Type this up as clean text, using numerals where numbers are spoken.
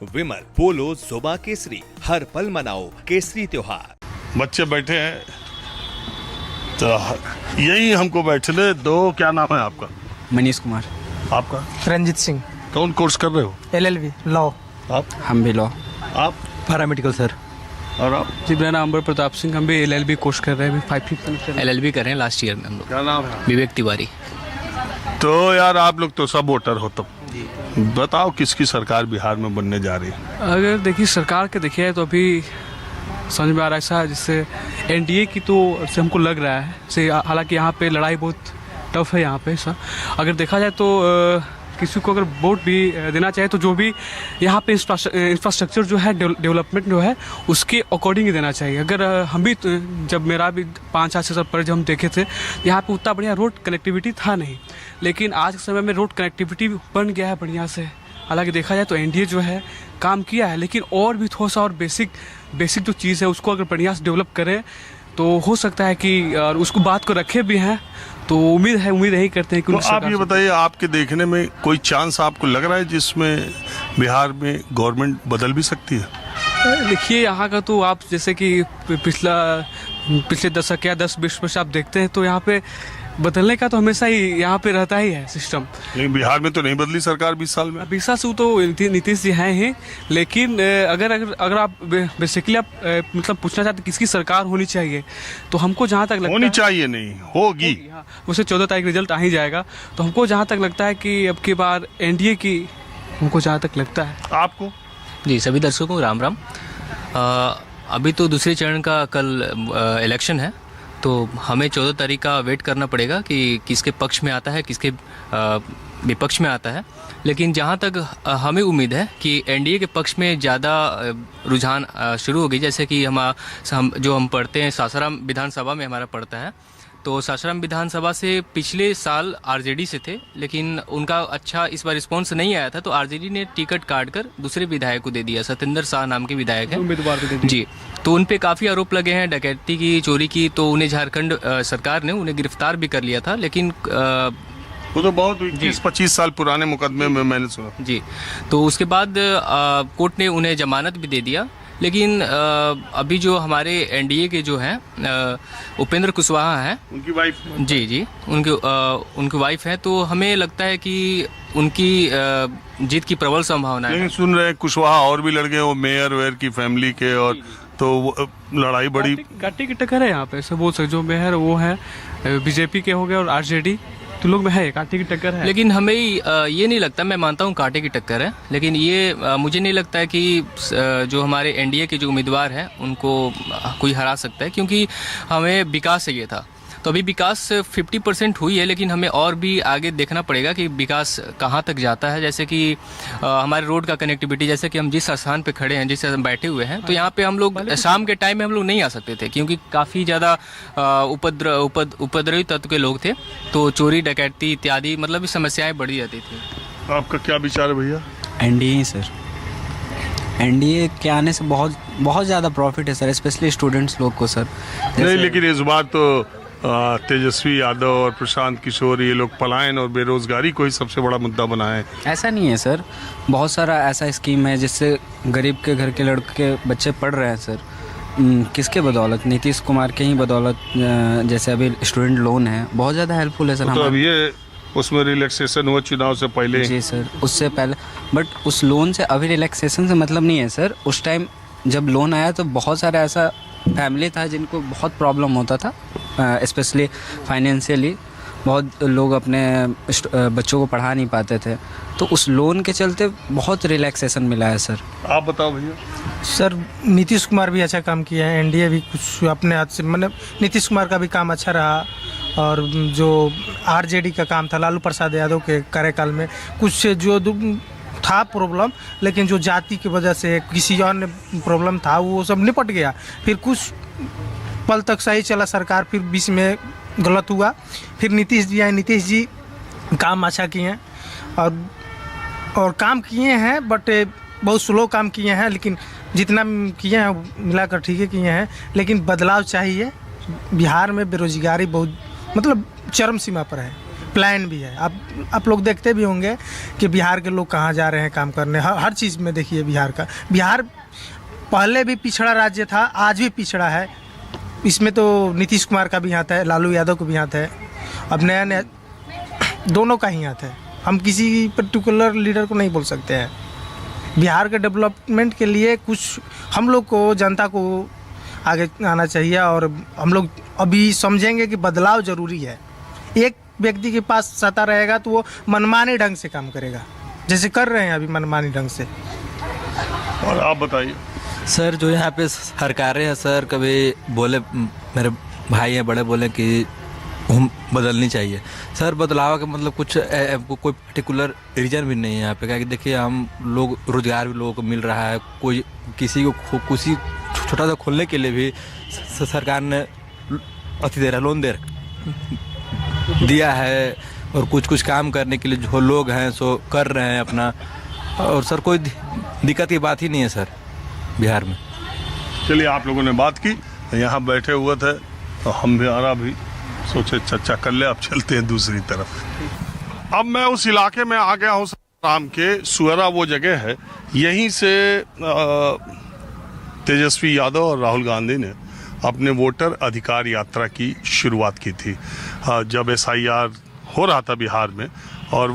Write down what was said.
विमल पोलो जोबा केसरी, हर पल मनाओ केसरी त्योहार। बच्चे बैठे हैं तो यही हमको बैठने दो। क्या नाम है आपका? मनीष कुमार। आपका? रंजित सिंह। कौन कोर्स कर रहे हो? LLB law. आप? हम भी लॉ। आप? Paramedical sir. और आप? जी, मेरा नाम अंबर प्रताप सिंह। हम भी LLB कोर्स कर रहे हैं, 5th सेमेस्टर LLB कर रहे हैं लास्ट ईयर में हम लोग। क्या नाम है? विवेक तिवारी। तो यार आप लोग तो सब वोटर हो, तब बताओ किसकी सरकार बिहार में बनने जा रही है? अगर देखिए सरकार के देखिए तो अभी समझ में आ रहा है ऐसा, जिससे NDA की तो से हमको लग रहा है से, हालांकि यहाँ पे लड़ाई बहुत टफ है यहाँ पे ऐसा। अगर देखा जाए तो किसी को अगर वोट भी देना चाहे तो जो भी यहाँ पे इंफ्रास्ट्रक्चर जो है, डेवलपमेंट जो है, उसके अकॉर्डिंग ही देना चाहिए। अगर हम भी जब मेरा भी 5-6 साल पहले जब हम देखे थे, यहाँ पे उतना बढ़िया रोड कनेक्टिविटी था नहीं, लेकिन आज के समय में रोड कनेक्टिविटी बन गया है बढ़िया से। हालांकि देखा जाए तो NDA जो है काम किया है, लेकिन और भी थोड़ा सा और बेसिक जो चीज़ है उसको अगर बढ़िया से डेवलप करें तो हो सकता है कि और उसको बात को रखे भी हैं, तो उम्मीद यही करते हैं कि तो आप ये बताइए, आपके देखने में कोई चांस आपको लग रहा है जिसमें बिहार में गवर्नमेंट बदल भी सकती है? देखिए यहाँ का तो आप जैसे कि पिछले दशक या 10-20 वर्ष आप देखते हैं तो यहाँ पे बदलने का तो हमेशा ही यहाँ पे रहता ही है सिस्टम। लेकिन बिहार में तो नहीं बदली सरकार 20 साल में। 20 साल से तो नीतीश जी हैं ही, लेकिन अगर आप बेसिकली आप मतलब पूछना चाहते किसकी सरकार होनी चाहिए, तो हमको जहाँ तक लगता होनी चाहिए नहीं, होगी। उसे 14 तारीख रिजल्ट आ ही जाएगा, तो हमको जहाँ तक लगता है कि अब की बार NDA की, हमको जहाँ तक लगता है। आपको? जी, सभी दर्शकों को राम राम। अभी तो दूसरे चरण का कल इलेक्शन है, तो हमें 14 तारीख का वेट करना पड़ेगा कि किसके पक्ष में आता है, किसके विपक्ष में आता है। लेकिन जहाँ तक हमें उम्मीद है कि NDA के पक्ष में ज़्यादा रुझान शुरू हो गई। जैसे कि हम पढ़ते हैं सासाराम विधानसभा में हमारा पड़ता है, तो सासाराम विधानसभा से पिछले साल RJD से थे, लेकिन उनका अच्छा इस बार रिस्पॉन्स नहीं आया था, तो RJD ने टिकट काट कर दूसरे विधायक को दे दिया। सत्येंद्र शाह नाम के विधायक हैं जी। तो उन पे काफ़ी आरोप लगे हैं डकैती की, चोरी की। तो उन्हें झारखंड सरकार ने उन्हें गिरफ्तार भी कर लिया था, लेकिन वो तो बहुत 20-25 साल पुराने मुकदमे में मैंने सुना जी। तो उसके बाद कोर्ट ने उन्हें जमानत भी दे दिया। लेकिन अभी जो हमारे NDA के जो हैं उपेंद्र कुशवाहा हैं, उनकी वाइफ जी उनकी वाइफ है, तो हमें लगता है कि उनकी जीत की प्रबल संभावना है। लेकिन सुन रहे हैं कुशवाहा और भी लड़के, वो मेयर वेयर की फैमिली के, और तो लड़ाई बड़ी काटी की टक्कर है यहाँ पे, ऐसे बोल सकते। जो मेयर वो है BJP के हो गए, और RJD तो लोग में है, कांटे की टक्कर है। लेकिन हमें ये नहीं लगता, मैं मानता हूँ कांटे की टक्कर है, लेकिन ये मुझे नहीं लगता है कि जो हमारे NDA के जो उम्मीदवार हैं उनको कोई हरा सकता है, क्योंकि हमें विकास चाहिए था। तो अभी विकास 50% हुई है, लेकिन हमें और भी आगे देखना पड़ेगा कि विकास कहाँ तक जाता है। जैसे कि हमारे रोड का कनेक्टिविटी, जैसे कि हम जिस स्थान पे खड़े हैं, जिस हम बैठे हुए हैं, तो यहाँ पे हम लोग शाम के टाइम में हम लोग नहीं आ सकते थे, क्योंकि काफ़ी ज़्यादा उपद्रवी तत्व के लोग थे, तो चोरी डकैती इत्यादि मतलब समस्याएँ बढ़ी जाती थी। आपका क्या विचार है भैया? NDA सर, NDA के आने से बहुत ज़्यादा प्रॉफिट है सर, स्पेशली स्टूडेंट्स लोग को सर। नहीं, लेकिन इस बार तो तेजस्वी यादव और प्रशांत किशोर, ये लोग पलायन और बेरोजगारी को ही सबसे बड़ा मुद्दा बनाए। ऐसा नहीं है सर, बहुत सारा ऐसा स्कीम है जिससे गरीब के घर के लड़के बच्चे पढ़ रहे हैं सर। किसके बदौलत? नीतीश कुमार के ही बदौलत। जैसे अभी स्टूडेंट लोन है, बहुत ज़्यादा हेल्पफुल है सर। तो अब ये उसमें रिलैक्सेशन हुआ चुनाव से पहले? जी सर, उससे पहले। बट उस लोन से अभी रिलैक्सेशन से मतलब नहीं है सर। उस टाइम जब लोन आया तो बहुत सारा ऐसा फैमिली था जिनको बहुत प्रॉब्लम होता था, स्पेशली फाइनेंशियली। बहुत लोग अपने बच्चों को पढ़ा नहीं पाते थे, तो उस लोन के चलते बहुत रिलैक्सेशन मिला है सर। आप बताओ भैया। सर नीतीश कुमार भी अच्छा काम किया है, NDA भी कुछ अपने हाथ से, मतलब नीतीश कुमार का भी काम अच्छा रहा। और जो RJD का काम था लालू प्रसाद यादव के कार्यकाल में, कुछ जो था प्रॉब्लम, लेकिन जो जाति की वजह से किसी और ने प्रॉब्लम था, वो सब निपट गया। फिर कुछ पल तक सही चला सरकार, फिर बीच में गलत हुआ। फिर नीतीश जी आए, नीतीश जी काम अच्छा किए हैं, और काम किए हैं, बट बहुत स्लो काम किए हैं, लेकिन जितना किए हैं मिलाकर ठीक है किए हैं। लेकिन बदलाव चाहिए। बिहार में बेरोजगारी बहुत मतलब चरम सीमा पर है। प्लान भी है। आप लोग देखते भी होंगे कि बिहार के लोग कहाँ जा रहे हैं काम करने। हर चीज़ में देखिए बिहार पहले भी पिछड़ा राज्य था, आज भी पिछड़ा है। इसमें तो नीतीश कुमार का भी हाथ है, लालू यादव का भी हाथ है, अब नया दोनों का ही हाथ है। हम किसी पर्टिकुलर लीडर को नहीं बोल सकते हैं। बिहार के डेवलपमेंट के लिए कुछ हम लोग को, जनता को आगे आना चाहिए और हम लोग अभी समझेंगे कि बदलाव ज़रूरी है। एक व्यक्ति के पास सत्ता रहेगा तो वो मनमानी ढंग से काम करेगा, जैसे कर रहे हैं अभी मनमानी ढंग से। और आप बताइए सर, जो यहाँ पे सरकारें हैं सर, कभी बोले मेरे भाई हैं बड़े बोले कि हम बदलनी चाहिए सर। बदलाव का मतलब कुछ कोई पर्टिकुलर रीजन भी नहीं है यहाँ पे। क्या कि देखिए हम लोग, रोजगार भी लोगों को मिल रहा है, कोई किसी को किसी छोटा सा खोलने के लिए भी सरकार ने अति दे रहा, लोन दिया है, और कुछ काम करने के लिए जो लोग हैं सो कर रहे हैं अपना। और सर कोई दिक्कत की बात ही नहीं है सर बिहार में। चलिए, आप लोगों ने बात की, यहाँ बैठे हुए थे तो हम भी आरा भी सोचे चर्चा कर ले। अब चलते हैं दूसरी तरफ। अब मैं उस इलाके में आ गया हूँ राम के। सुअरा वो जगह है, यहीं से तेजस्वी यादव और राहुल गांधी ने अपने वोटर अधिकार यात्रा की शुरुआत की थी। जब SIR हो रहा था बिहार में और